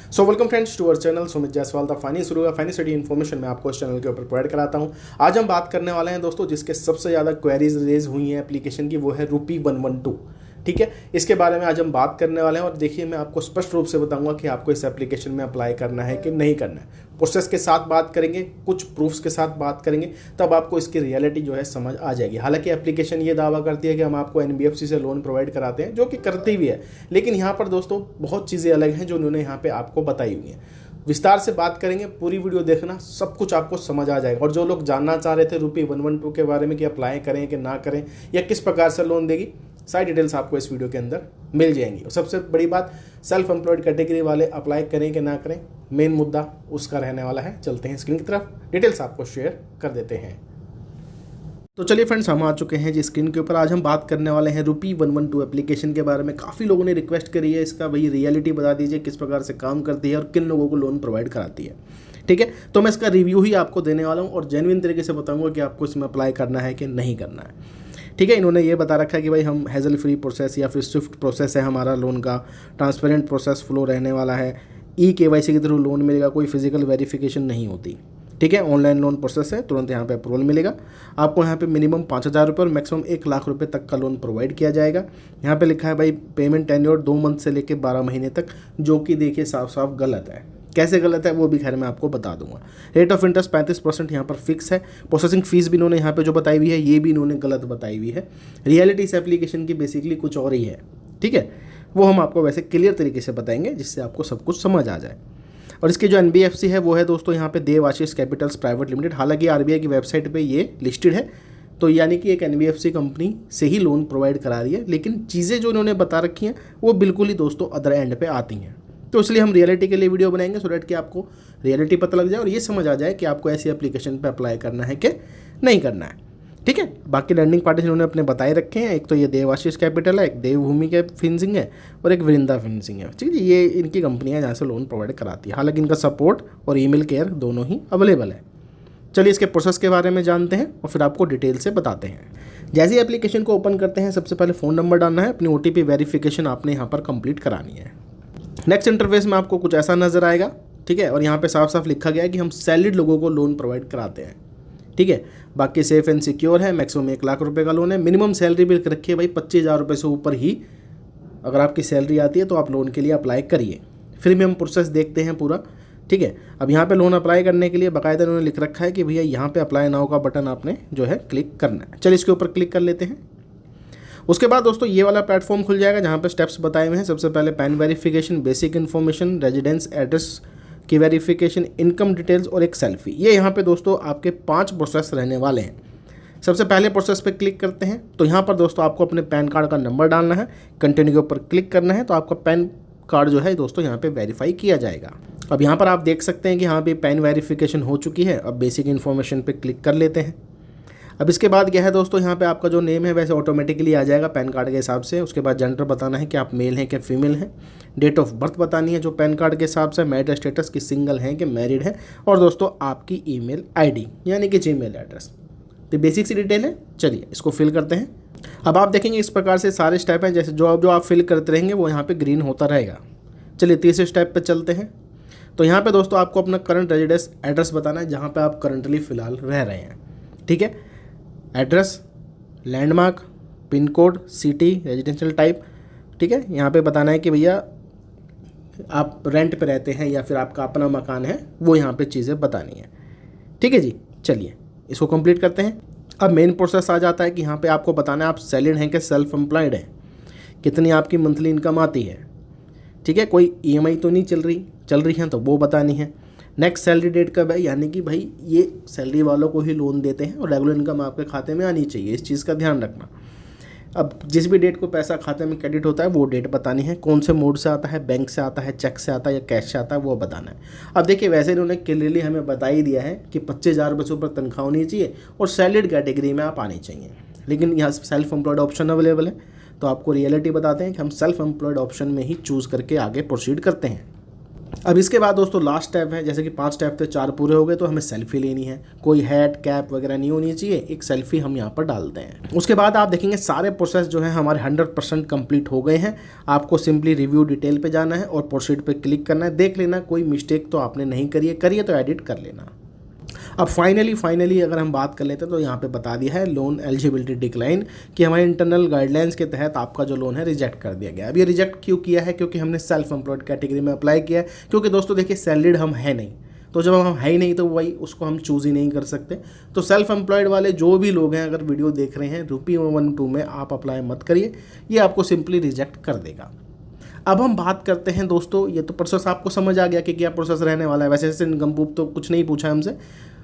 So welcome friends to our channel Sumit Jaiswal the finance guru. Finance study information मैं आपको इस channel के ऊपर प्रोवाइड कराता हूं। आज हम बात करने वाले हैं दोस्तों जिसके सबसे ज़्यादा क्वेरीज रेज हुई हैं एप्लीकेशन की, वो है Rupee112। ठीक है, इसके बारे में आज हम बात करने वाले हैं और देखिए मैं आपको स्पष्ट रूप से बताऊंगा कि आपको इस एप्लीकेशन में अप्लाई करना है कि नहीं करना है। प्रोसेस के साथ बात करेंगे, कुछ प्रूफ्स के साथ बात करेंगे, तब आपको इसकी रियलिटी जो है समझ आ जाएगी। हालांकि एप्लीकेशन ये दावा करती है कि हम आपको NBFC से लोन प्रोवाइड कराते हैं, जो कि करती भी है, लेकिन यहाँ पर दोस्तों बहुत चीज़ें अलग हैं जो उन्होंने यहाँ पे आपको बताई हुई हैं। विस्तार से बात करेंगे, पूरी वीडियो देखना, सब कुछ आपको समझ आ जाएगा। और जो लोग जानना चाह रहे थे Rupee112 के बारे में कि अप्लाई करें कि ना करें या किस प्रकार से लोन देगी, सारी डिटेल्स आपको इस वीडियो के अंदर मिल जाएंगी। और सबसे बड़ी बात, सेल्फ एम्प्लॉयड कैटेगरी वाले अप्लाई करें कि ना करें, मेन मुद्दा उसका रहने वाला है। चलते हैं स्क्रीन की तरफ, डिटेल्स आपको शेयर कर देते हैं। तो चलिए फ्रेंड्स, हम आ चुके हैं जी स्क्रीन के ऊपर। आज हम बात करने वाले हैं Rupee112 एप्लीकेशन के बारे में। काफ़ी लोगों ने रिक्वेस्ट करी है इसका भाई रियलिटी बता दीजिए, किस प्रकार से काम करती है और किन लोगों को लोन प्रोवाइड कराती है। ठीक है, तो मैं इसका रिव्यू ही आपको देने वाला हूँ और जेन्युइन तरीके से बताऊँगा कि आपको इसमें अप्लाई करना है कि नहीं करना है। ठीक है, इन्होंने ये बता रखा है कि भाई हम हैजल फ्री प्रोसेस या फिर स्विफ्ट प्रोसेस है हमारा लोन का, ट्रांसपेरेंट प्रोसेस फ्लो रहने वाला है, KYC के थ्रू लोन मिलेगा, कोई फिजिकल वेरिफिकेशन नहीं होती। ठीक है, ऑनलाइन लोन प्रोसेस है, तुरंत यहाँ पे अप्रूवल मिलेगा आपको। यहाँ पे मिनिमम 5,000 रुपये और मैक्सिमम 1 लाख रुपए तक का लोन प्रोवाइड किया जाएगा। यहाँ पे लिखा है भाई पेमेंट टेन्योर 2 मंथ से लेकर 12 महीने तक, जो कि देखिए साफ साफ गलत है। कैसे गलत है वो भी खैर मैं आपको बता दूंगा। रेट ऑफ इंटरेस्ट 35% यहाँ पर फिक्स है। प्रोसेसिंग फीस भी इन्होंने यहाँ पे जो बताई हुई है ये भी इन्होंने गलत बताई हुई है। रियलिटी इस एप्लीकेशन की बेसिकली कुछ और ही है। ठीक है, वो हम आपको वैसे क्लियर तरीके से बताएंगे जिससे आपको सब कुछ समझ आ जाए। और इसकी जो NBFC है वो है दोस्तों यहाँ पे देव आशीष कैपिटल्स प्राइवेट लिमिटेड। हालांकि RBI की वेबसाइट पे ये लिस्टेड है, तो यानी कि एक NBFC कंपनी से ही लोन प्रोवाइड करा रही है, लेकिन चीज़ें जो इन्होंने बता रखी हैं वो बिल्कुल ही दोस्तों अदर एंड पे आती हैं। तो इसलिए हम रियलिटी के लिए वीडियो बनाएंगे सो डैट कि आपको रियलिटी पता लग जाए और ये समझ आ जाए कि आपको ऐसी एप्लीकेशन पे अप्लाई करना है कि नहीं करना है। ठीक है, बाकी लैंडिंग पार्टीज इन्होंने अपने बताए रखे हैं। एक तो ये देव आशीष कैपिटल है, एक देवभूमि के फिंसिंग है और एक वृंदा फिंसिंग है। ठीक है, ये इनकी कंपनियां जहाँ से लोन प्रोवाइड कराती है। हालांकि इनका सपोर्ट और ईमेल केयर दोनों ही अवेलेबल है। चलिए इसके प्रोसेस के बारे में जानते हैं और फिर आपको डिटेल से बताते हैं। जैसे ही एप्लीकेशन को ओपन करते हैं, सबसे पहले फ़ोन नंबर डालना है, अपनी OTP वेरिफिकेशन आपने यहाँ पर कंप्लीट करानी है। नेक्स्ट इंटरफेस में आपको कुछ ऐसा नजर आएगा। ठीक है, और यहाँ पे साफ साफ लिखा गया है कि हम सैलरीड लोगों को लोन प्रोवाइड कराते हैं। ठीक है, बाकी सेफ एंड सिक्योर है, मैक्सिमम 1 लाख रुपए का लोन है। मिनिमम सैलरी भी रखिए भाई 25,000 रुपये से ऊपर ही अगर आपकी सैलरी आती है तो आप लोन के लिए अप्लाई करिए। फिर भी हम प्रोसेस देखते हैं पूरा। ठीक है, अब यहाँ पे लोन अप्लाई करने के लिए बाकायदा उन्होंने लिख रखा है कि भैया यहाँ पे अप्लाई नाउ का बटन आपने जो है क्लिक करना है। चलिए इसके ऊपर क्लिक कर लेते हैं। उसके बाद दोस्तों ये वाला प्लेटफॉर्म खुल जाएगा जहाँ पे स्टेप्स बताए हुए हैं। सबसे पहले pan verification, basic information, residence address की वेरिफिकेशन, इनकम डिटेल्स और एक सेल्फी। ये यहाँ पे दोस्तों आपके 5 प्रोसेस रहने वाले हैं। सबसे पहले प्रोसेस पे क्लिक करते हैं तो यहाँ पर दोस्तों आपको अपने पैन कार्ड का नंबर डालना है, कंटिन्यू के ऊपर क्लिक करना है तो आपका पैन कार्ड जो है दोस्तों यहाँ पे वेरीफाई किया जाएगा। अब यहाँ पर आप देख सकते हैं कि यहाँ पे पैन वेरिफिकेशन हो चुकी है। अब बेसिक इन्फॉर्मेशन पे क्लिक कर लेते हैं। अब इसके बाद क्या है दोस्तों, यहाँ पे आपका जो नेम है वैसे ऑटोमेटिकली आ जाएगा पैन कार्ड के हिसाब से। उसके बाद जेंडर बताना है कि आप मेल हैं कि फीमेल हैं, डेट ऑफ बर्थ बतानी है जो पैन कार्ड के हिसाब से, मैरिड स्टेटस कि सिंगल हैं कि मैरिड है, और दोस्तों आपकी ईमेल ID यानी कि जीमेल एड्रेस। तो बेसिक सी डिटेल है। चलिए इसको फिल करते हैं। अब आप देखेंगे इस प्रकार से सारे स्टेप हैं, जैसे जो आप फिल करते रहेंगे वो यहाँ पर ग्रीन होता रहेगा। चलिए तीसरे स्टेप पर चलते हैं। तो यहाँ पर दोस्तों आपको अपना करंट रेजिडेंस एड्रेस बताना है जहाँ पर आप करंटली फ़िलहाल रह रहे हैं। ठीक है, address, landmark, pin code, city, residential type. ठीक है, यहाँ पे बताना है कि भैया आप रेंट पे रहते हैं या फिर आपका अपना मकान है, वो यहाँ पे चीज़ें बतानी है। ठीक है जी, चलिए इसको कंप्लीट करते हैं। अब मेन प्रोसेस आ जाता है कि यहाँ पे आपको बताना है आप सैलरीड हैं कि सेल्फ एम्प्लॉयड हैं, कितनी आपकी मंथली इनकम आती है। ठीक है, कोई EMI तो नहीं चल रही है तो वो बतानी है। नेक्स्ट सैलरी डेट कब है, यानी कि भाई ये सैलरी वालों को ही लोन देते हैं और रेगुलर इनकम आपके खाते में आनी चाहिए, इस चीज़ का ध्यान रखना। अब जिस भी डेट को पैसा खाते में क्रेडिट होता है वो डेट बतानी है। कौन से मोड से आता है, बैंक से आता है, चेक से आता है या कैश से आता है, वो बताना है। अब देखिए वैसे इन्होंने क्लियरली हमें बता ही दिया है कि 25,000 रुपये से ऊपर तनख्वाह होनी चाहिए और सैलरीड कैटेगरी में आप आनी चाहिए, लेकिन यहाँ सेल्फ एम्प्लॉयड ऑप्शन अवेलेबल है। तो आपको रियलिटी बताते हैं कि हम सेल्फ एम्प्लॉयड ऑप्शन में ही चूज़ करके आगे प्रोसीड करते हैं। अब इसके बाद दोस्तों लास्ट स्टेप है, जैसे कि 5 स्टेप थे 4 पूरे हो गए, तो हमें सेल्फी लेनी है। कोई हैट कैप वगैरह नहीं होनी चाहिए, एक सेल्फी हम यहाँ पर डालते हैं। उसके बाद आप देखेंगे सारे प्रोसेस जो है हमारे 100% कंप्लीट हो गए हैं। आपको सिंपली रिव्यू डिटेल पे जाना है और प्रोसीड पे क्लिक करना है। देख लेना कोई मिस्टेक तो आपने नहीं करी है, करिए तो एडिट कर लेना। अब फाइनली अगर हम बात कर लेते हैं तो यहाँ पे बता दिया है लोन एलिजिबिलिटी डिक्लाइन, कि हमारे इंटरनल गाइडलाइंस के तहत आपका जो लोन है रिजेक्ट कर दिया गया। अब ये रिजेक्ट क्यों किया है? क्योंकि हमने सेल्फ एम्प्लॉयड कैटेगरी में अप्लाई किया है। क्योंकि दोस्तों देखिए सैलरीड हम है नहीं, तो जब हम है ही नहीं तो वही उसको हम चूज़ ही नहीं कर सकते। तो सेल्फ एम्प्लॉयड वाले जो भी लोग हैं अगर वीडियो देख रहे हैं, रूपी 112 में आप अप्लाई मत करिए, ये आपको सिंपली रिजेक्ट कर देगा। अब हम बात करते हैं दोस्तों, ये तो प्रोसेस आपको समझ आ गया कि क्या प्रोसेस रहने वाला है। वैसे इनकम प्रूफ तो कुछ नहीं पूछा हमसे,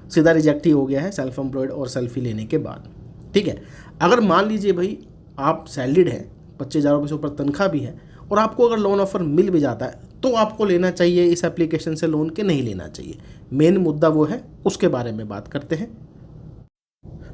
सीधा रिजेक्ट ही हो गया है सेल्फ एम्प्लॉयड और सेल्फी लेने के बाद। ठीक है, अगर मान लीजिए भाई आप सैलरीड हैं, 25,000 रुपये से ऊपर तनख्वाह भी है, और आपको अगर लोन ऑफर मिल भी जाता है तो आपको लेना चाहिए इस एप्लीकेशन से लोन, के नहीं लेना चाहिए। मेन मुद्दा वो है, उसके बारे में बात करते हैं।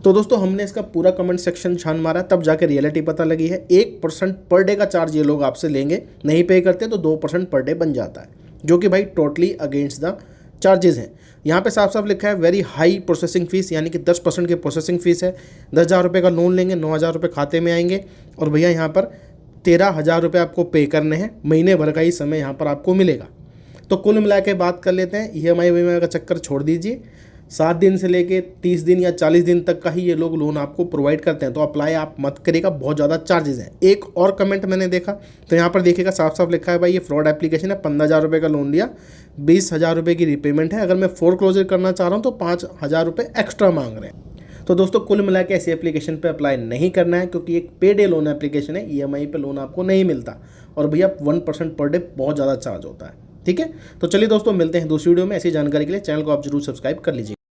तो दोस्तों हमने इसका पूरा कमेंट सेक्शन छान मारा, तब जाके रियलिटी पता लगी है। 1% पर डे का चार्ज ये लोग आपसे लेंगे, नहीं पे करते तो 2% पर डे बन जाता है, जो कि भाई टोटली अगेंस्ट द चार्जेस हैं। यहाँ पे साफ साफ लिखा है वेरी हाई प्रोसेसिंग फीस, यानी कि 10% की प्रोसेसिंग फीस है। 10,000 रुपये का लोन लेंगे, 9,000 रुपये खाते में आएंगे, और भैया यहाँ पर 13,000 रुपये आपको पे करने हैं। महीने भर का ही समय यहाँ पर आपको मिलेगा। तो कुल मिला के बात कर लेते हैं, EMI का चक्कर छोड़ दीजिए। 7 दिन से लेके 30 दिन या 40 दिन तक का ही ये लोग लोन आपको प्रोवाइड करते हैं, तो अप्लाई आप मत करिएगा, बहुत ज़्यादा चार्जेस हैं। एक और कमेंट मैंने देखा तो यहाँ पर देखिएगा साफ साफ लिखा है भाई ये फ्रॉड एप्लीकेशन है। 15,000 रुपये का लोन लिया, 20,000 रुपये की रीपेमेंट है, अगर मैं फोरक्लोजर करना चाह रहा हूँ तो 5,000 रुपये एक्स्ट्रा मांग रहे हैं। तो दोस्तों कुल मिला के ऐसी एप्लीकेशन पे अप्लाई नहीं करना है, क्योंकि एक पे डे लोन एप्लीकेशन है, EMI पे लोन आपको नहीं मिलता, और भैया 1% पर डे बहुत ज़्यादा चार्ज होता है। ठीक है, तो चलिए दोस्तों मिलते हैं दूसरी वीडियो में। ऐसी जानकारी के लिए चैनल को आप जरूर सब्सक्राइब कर लीजिए।